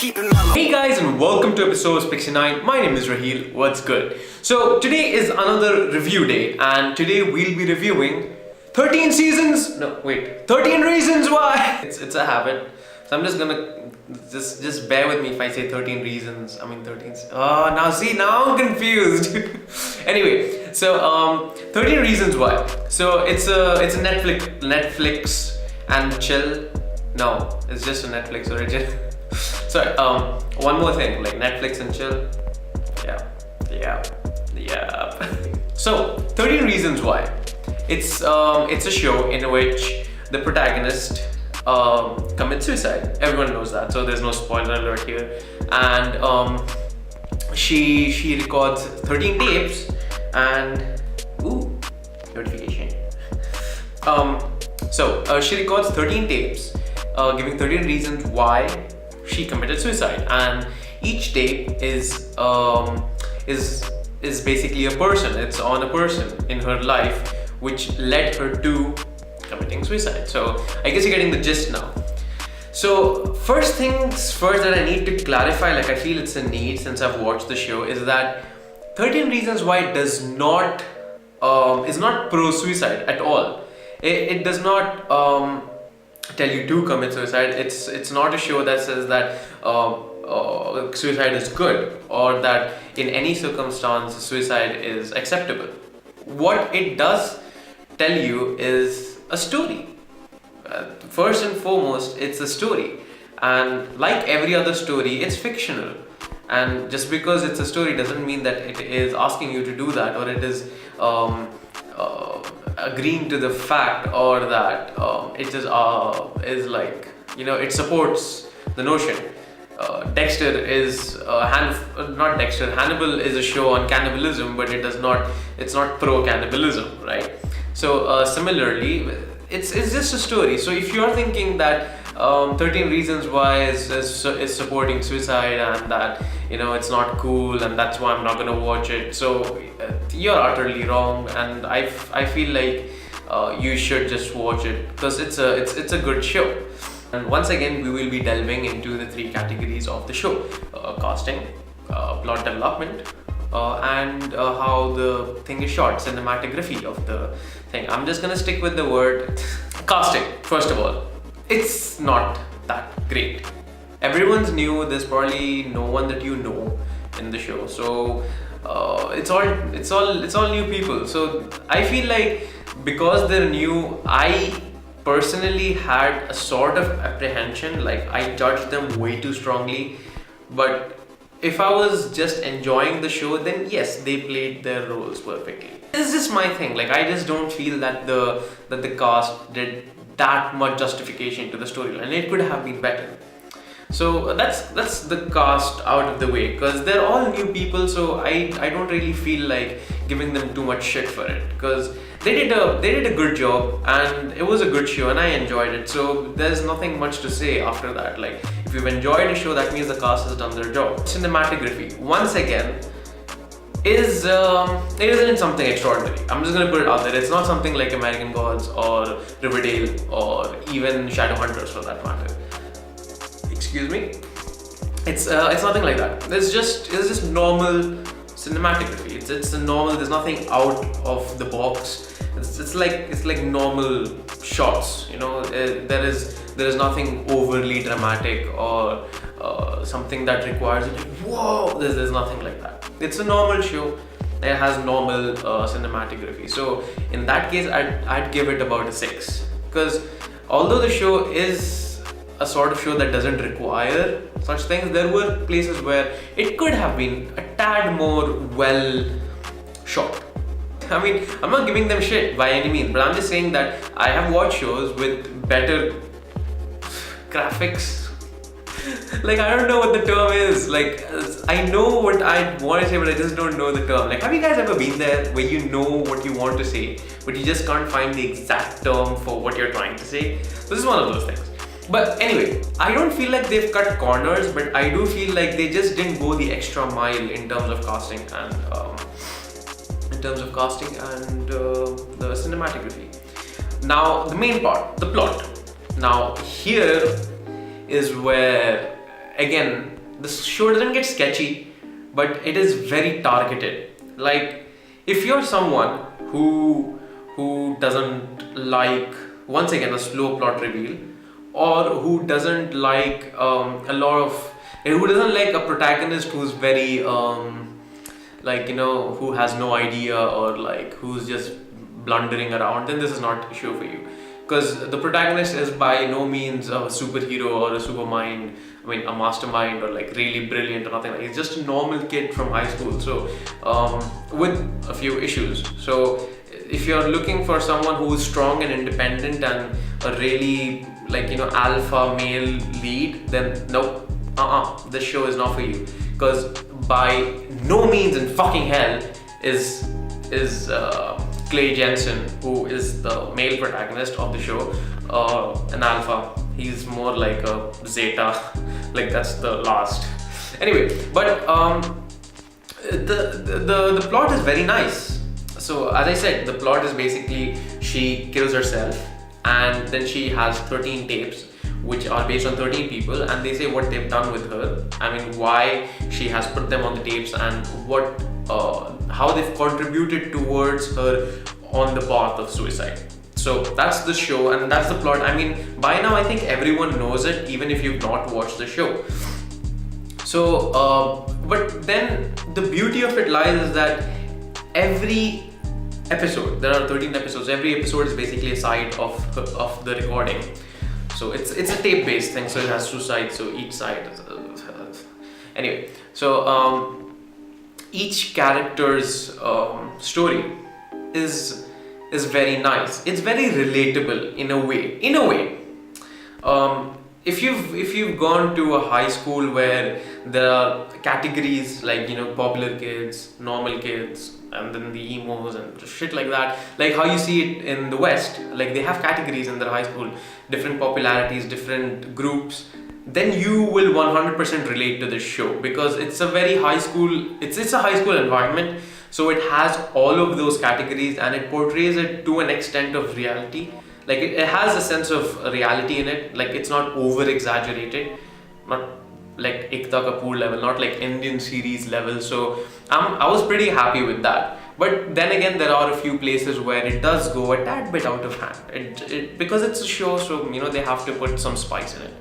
keep it mellow. Hey guys, and welcome to episode 69. My name is Raheel. What's good? So today is another review day, and today we'll be reviewing 13 seasons. No, wait, 13 reasons why. It's a habit. So I'm just gonna just bear with me if I say 13 reasons. I mean 13. Oh, now I'm confused. Anyway, so 13 reasons why. So it's a Netflix and chill. No, it's just a Netflix original. Sorry, one more thing, like Netflix and chill. Yeah. So, 13 reasons why. It's a show in which the protagonist commits suicide. Everyone knows that, so there's no spoiler alert here. And she records 13 tapes and notification. So she records 13 tapes, giving 13 reasons why she committed suicide, and each tape is basically a person. It's on a person in her life which led her to committing suicide. So I guess you're getting the gist now. So first things first that I need to clarify, like I feel it's a need since I've watched the show, is that 13 reasons why does not is not pro suicide at all. It does not tell you to commit suicide. It's not a show that says that suicide is good or that in any circumstance suicide is acceptable. What it does tell you is a story. First and foremost, it's a story, and like every other story, it's fictional. And just because it's a story doesn't mean that it is asking you to do that, or it is agreeing to the fact, or that it is like, you know, it supports the notion. Dexter is not Dexter. Hannibal is a show on cannibalism, but it's not pro cannibalism, right? So similarly, it's just a story. So if you are thinking that 13 reasons why is supporting suicide, and that, you know, it's not cool and that's why I'm not gonna watch it, so you're utterly wrong. And I feel like you should just watch it because it's a good show. And once again, we will be delving into the three categories of the show: casting, plot development, and how the thing is shot, cinematography of the thing. I'm just gonna stick with the word casting. First of all, it's not that great. Everyone's new. There's probably no one that you know in the show, so it's all new people. So I feel like because they're new, I personally had a sort of apprehension, like I judged them way too strongly. But if I was just enjoying the show, then yes, they played their roles perfectly. This is just my thing. Like I just don't feel that the cast did that much justification to the storyline. It could have been better. So that's the cast out of the way, because they're all new people. So I don't really feel like giving them too much shit for it, because they did a good job and it was a good show and I enjoyed it. So there's nothing much to say after that. Like if you've enjoyed a show, that means the cast has done their job. Cinematography, once again, it isn't something extraordinary. I'm just gonna put it out there. It's not something like American Gods or Riverdale or even Shadowhunters for that matter. Excuse me. It's nothing like that. It's just normal cinematography. It's a normal. There's nothing out of the box. It's like normal shots. You know, there is nothing overly dramatic or something that requires it. Whoa! There's nothing like that. It's a normal show. It has normal cinematography. So in that case, I'd give it about a 6, because although the show is a sort of show that doesn't require such things, there were places where it could have been a tad more well shot. I mean, I'm not giving them shit by any means, but I'm just saying that I have watched shows with better graphics. Like, I don't know what the term is. Like, I know what I want to say, but I just don't know the term. Like, have you guys ever been there where you know what you want to say, but you just can't find the exact term for what you're trying to say? This is one of those things. But anyway, I don't feel like they've cut corners, but I do feel like they just didn't go the extra mile in terms of casting and the cinematography. Now, the main part, the plot. Now, here is where, again, the show doesn't get sketchy, but it is very targeted. Like, if you're someone who doesn't like, once again, a slow plot reveal, or who doesn't like who doesn't like a protagonist who's very like, you know, who has no idea, or like who's just blundering around, then this is not a show for you. Because the protagonist is by no means a superhero or a supermind, I mean a mastermind, or like really brilliant or nothing. Like, he's just a normal kid from high school, so with a few issues. So if you're looking for someone who is strong and independent and a really, like, you know, alpha male lead, then nope, this show is not for you. Because by no means in fucking hell is Clay Jensen, who is the male protagonist of the show, an alpha. He's more like a zeta, like that's the last. Anyway, but the plot is very nice. So as I said, the plot is basically she kills herself, and then she has 13 tapes which are based on 13 people, and they say what they've done with her. I mean, why she has put them on the tapes, and what how they've contributed towards her on the path of suicide. So that's the show, and that's the plot. I mean, by now I think everyone knows it, even if you've not watched the show. So, but then the beauty of it lies is that every episode, there are 13 episodes, every episode is basically a side of the recording. So it's a tape-based thing, so it has two sides, so each side anyway, so each character's story is very nice. It's very relatable in a way. If you've gone to a high school where there are categories like, you know, popular kids, normal kids, and then the emos and shit like that, like how you see it in the West, like they have categories in their high school, different popularities, different groups, then you will 100% relate to this show, because it's a very high school, it's a high school environment, so it has all of those categories, and it portrays it to an extent of reality. Like it has a sense of reality in it, like it's not over exaggerated, not like Ekta Kapoor level, not like Indian series level. So I was pretty happy with that. But then again, there are a few places where it does go a tad bit out of hand. It because it's a show, so you know they have to put some spice in it.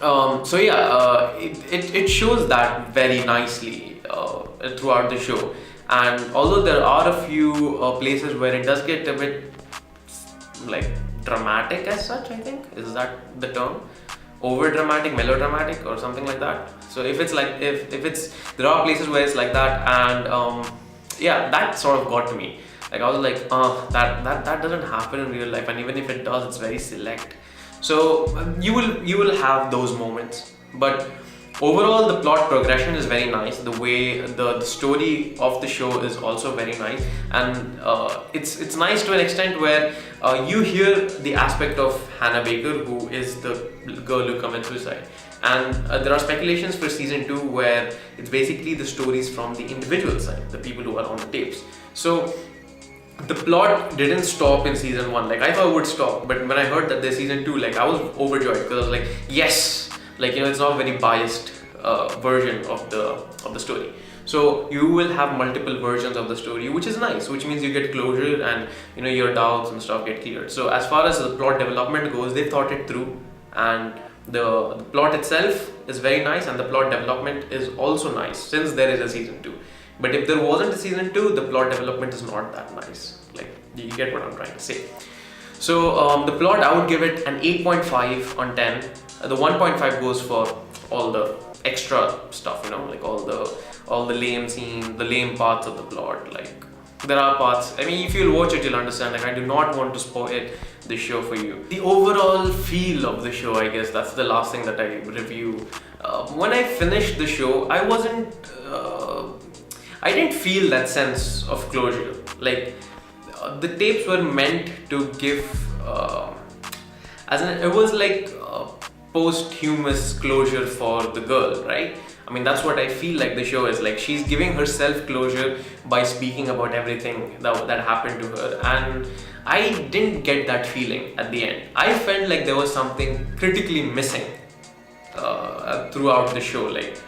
So yeah, it shows that very nicely throughout the show. And although there are a few places where it does get a bit like dramatic as such, I think, is that the term? Over dramatic, melodramatic, or something like that. So if it's like, if it's, there are places where it's like that, and yeah, that sort of got to me. Like I was like, that doesn't happen in real life, and even if it does, it's very select. So you will have those moments, but overall the plot progression is very nice. The way the story of the show is also very nice, and it's nice to an extent where you hear the aspect of Hannah Baker, who is the girl who commits suicide, and there are speculations for season 2 where it's basically the stories from the individual side, the people who are on the tapes. So the plot didn't stop in season 1. Like I thought it would stop, but when I heard that there's season 2, like I was overjoyed, because I was like, yes, like, you know, it's not a very biased version of the story. So you will have multiple versions of the story, which is nice, which means you get closure, and you know your doubts and stuff get cleared. So as far as the plot development goes, they thought it through, and the plot itself is very nice, and the plot development is also nice, since there is a season 2. But if there wasn't a season 2, the plot development is not that nice. Like, you get what I'm trying to say. So the plot, I would give it an 8.5 on 10. The 1.5 goes for all the extra stuff, you know, like all the lame scenes, the lame parts of the plot. Like there are parts, I mean, if you'll watch it, you'll understand. Like I do not want to spoil the show for you. The overall feel of the show, I guess that's the last thing that I review. When I finished the show, I didn't feel that sense of closure. Like the tapes were meant to give, it was like posthumous closure for the girl, right? I mean, that's what I feel like the show is. Like she's giving herself closure by speaking about everything that happened to her, and I didn't get that feeling at the end. I felt like there was something critically missing throughout the show. Like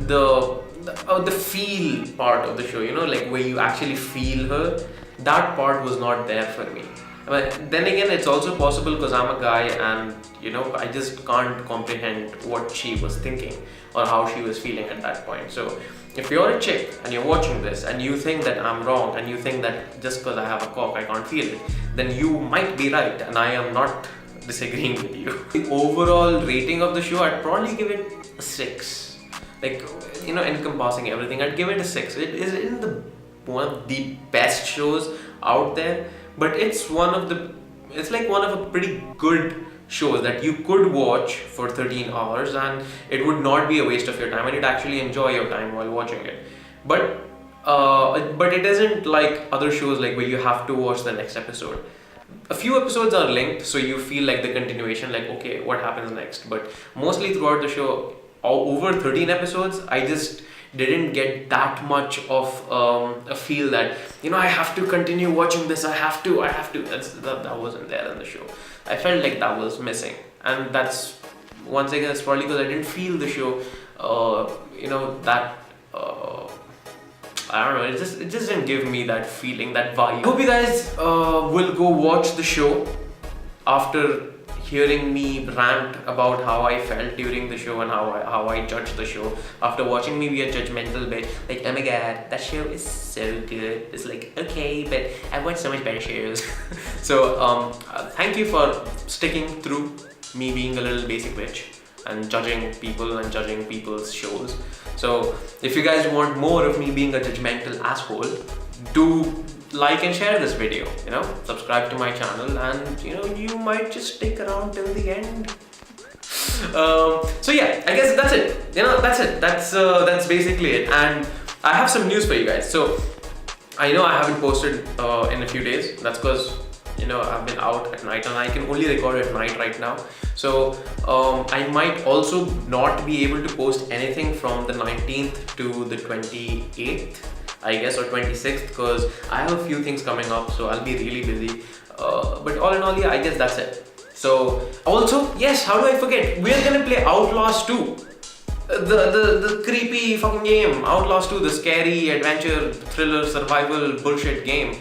the feel part of the show, you know, like where you actually feel her, that part was not there for me. But then again, it's also possible because I'm a guy and, you know, I just can't comprehend what she was thinking or how she was feeling at that point. So if you're a chick and you're watching this and you think that I'm wrong and you think that just because I have a cock I can't feel it, then you might be right and I am not disagreeing with you. The overall rating of the show, I'd probably give it a 6. Like, you know, encompassing everything, I'd give it a 6. It is in the one of the best shows out there, but it's one of a pretty good shows that you could watch for 13 hours and it would not be a waste of your time and you'd actually enjoy your time while watching it. But it isn't like other shows like where you have to watch the next episode. A few episodes are linked, so you feel like the continuation, like okay, what happens next? But mostly throughout the show, over 13 episodes, I just didn't get that much of a feel that, you know, I have to continue watching this, I have to. That wasn't there in the show. I felt like that was missing, and that's, once again, it's probably because I didn't feel the show, you know, that I don't know, it just didn't give me that feeling, that vibe. I hope you guys will go watch the show after hearing me rant about how I felt during the show and how I judged the show. After watching me be a judgmental bit, like, oh my god, that show is so good. It's like, okay, but I've watched so much better shows. So thank you for sticking through me being a little basic bitch and judging people and judging people's shows. So if you guys want more of me being a judgmental asshole, do like and share this video, you know, subscribe to my channel, and you know, you might just stick around till the end. So yeah, I guess that's it. You know, that's it. That's basically it. And I have some news for you guys. So I know I haven't posted in a few days. That's because, you know, I've been out at night and I can only record at night right now. So I might also not be able to post anything from the 19th to the 28th, I guess, or 26th, because I have a few things coming up, so I'll be really busy. But all in all, yeah, I guess that's it. So also, yes, how do I forget? We're gonna play Outlast 2. The creepy fucking game, Outlast 2, the scary adventure, thriller, survival bullshit game.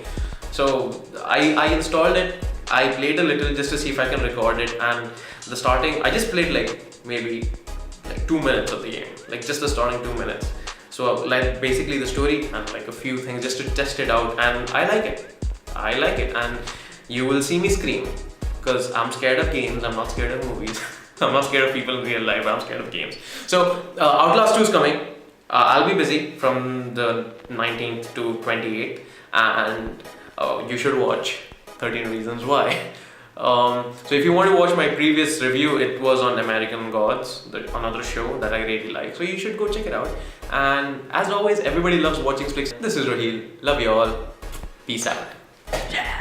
So I installed it, I played a little just to see if I can record it, and the starting, I just played like maybe like 2 minutes of the game, like just the starting 2 minutes. So like basically the story and like a few things just to test it out, and I like it, and you will see me scream because I'm scared of games. I'm not scared of movies. I'm not scared of people in real life. I'm scared of games. So Outlast 2 is coming. I'll be busy from the 19th to 28th, and you should watch 13 Reasons Why. So if you want to watch my previous review, it was on American Gods, another show that I really like. So you should go check it out. And as always, everybody loves watching flicks. This is Raheel. Love you all. Peace out. Yeah.